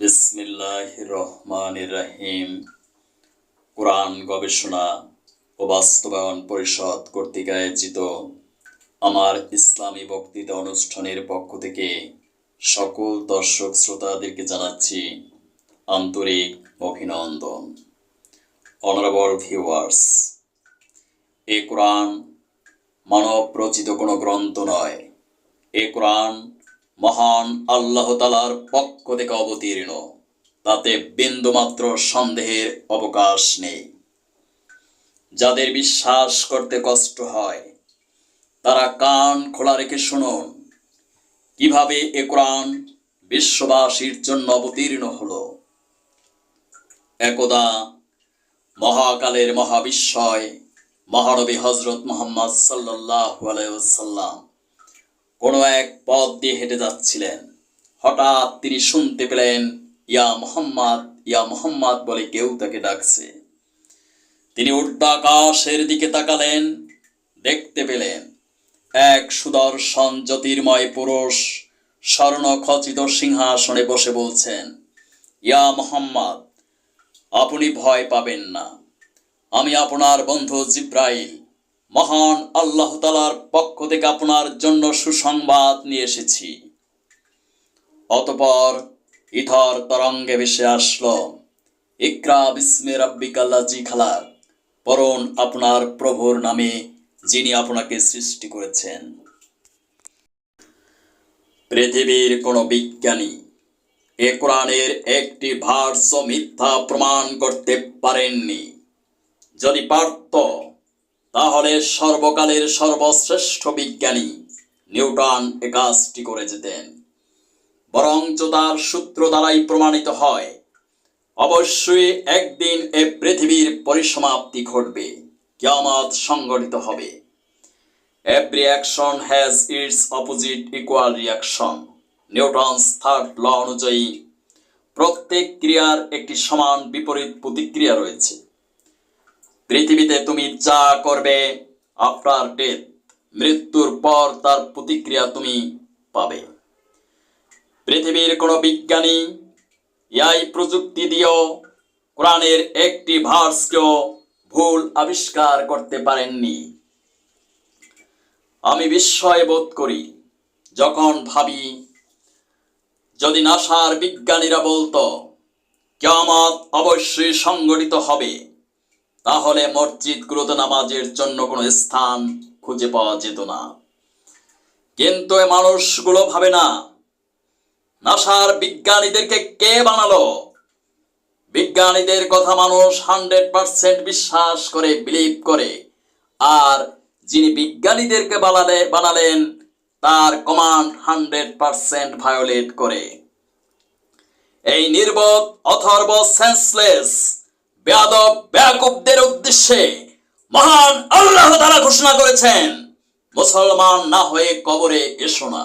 বিসমিল্লাহির রহমানির রহিম। কোরআন গবেষণা ও বাস্তবায়ন পরিষদ কর্তৃক আয়োজিত আমার ইসলামী বক্তৃতা অনুষ্ঠানের পক্ষ থেকে সকল দর্শক শ্রোতাদেরকে জানাচ্ছি আন্তরিক অভিনন্দন। অনারেবল ভিউয়ার্স, এ কোরআন মানব রচিত কোনো গ্রন্থ নয়। এ কোরআন মহান আল্লাহ তাআলার পক্ষ থেকে অবতীর্ণ, তাতে বিন্দুমাত্র সন্দেহের অবকাশ নেই। যাদের বিশ্বাস করতে কষ্ট হয় তারা কান খোলা রেখে শুনুন কিভাবে এ কোরআন বিশ্ববাসীর জন্য অবতীর্ণ হলো। একদা মহাকালের মহাবিস্ময় মহানবী হযরত মুহাম্মদ সাল্লাল্লাহু আলাইহি ওয়াসাল্লাম কোনো এক পথ দিয়ে হেঁটে যাচ্ছিলেন। হঠাৎ তিনি শুনতে পেলেন ইয়া মুহাম্মদ বলে কেউ তাকে ডাকছে। তিনি ঊর্ধ্বাকাশের দিকে তাকালেন, দেখতে পেলেন এক সুদর্শন জ্যোতির্ময় পুরুষ স্বর্ণখচিত সিংহাসনে বসে বলছেন, ইয়া মুহাম্মদ, আপনি ভয় পাবেন না, আমি আপনার বন্ধু জিব্রাইল, মহান আল্লাহ তাআলার পক্ষ থেকে আপনার জন্য সুসংবাদ নিয়ে এসেছি। অতঃপর ইথর তরঙ্গে ভেসে আসলো, ইকরা বিসমি রাব্বিকাল্লাযী খালাক, পড়ুন আপনার প্রভুর নামে যিনি আপনাকে সৃষ্টি করেছেন। পৃথিবীর কোনো বিজ্ঞানী এ কোরআনের একটি ভার্স মিথ্যা প্রমাণ করতে পারেননি। যদি পারত তাহলে সর্বকালের সর্বশ্রেষ্ঠ বিজ্ঞানী নিউটন এ কাজটি করে যেতেন। বরঞ্চ তার সূত্র দ্বারাই প্রমাণিত হয় অবশ্যই একদিন এ পৃথিবীর পরিসমাপ্তি ঘটবে, কিয়ামত সংঘটিত হবে। Every action has its opposite equal reaction. Newton's third law অনুযায়ী প্রত্যেক ক্রিয়ার একটি সমান বিপরীত প্রতিক্রিয়া রয়েছে। পৃথিবীতে তুমি যা করবে আফটার ডেথ, মৃত্যুর পর তার প্রতিক্রিয়া তুমি পাবে। পৃথিবীর কোনো বিজ্ঞানী এই প্রযুক্তি দিয়েও কোরআনের একটি ভার্সকেও ভুল আবিষ্কার করতে পারেননি। আমি বিস্ময় বোধ করি যখন ভাবি, যদি নাসার বিজ্ঞানীরা বলতো কিয়ামত অবশ্যই সংঘটিত হবে, তাহলে মসজিদগুলোতে নামাজের জন্য কোনো স্থান খুঁজে পাওয়া যেত না। কিন্তু এ মানুষগুলো ভাবে না। নাসার বিজ্ঞানীদেরকে কে বানালো? বিজ্ঞানীদের কথা মানুষ 100% বিশ্বাস করে, বিলিভ করে, আর যিনি বিজ্ঞানীদেরকে বানালেন তার কমান্ড 100% ভায়োলেট করে। এই নির্বোধ অথর্ব সেন্সলেস বেয়াদব বেয়াকুবদের উদ্দেশ্যে মহান আল্লাহ তাআলা ঘোষণা করেছেন, মুসলমান না হয়ে কবরে এসো না।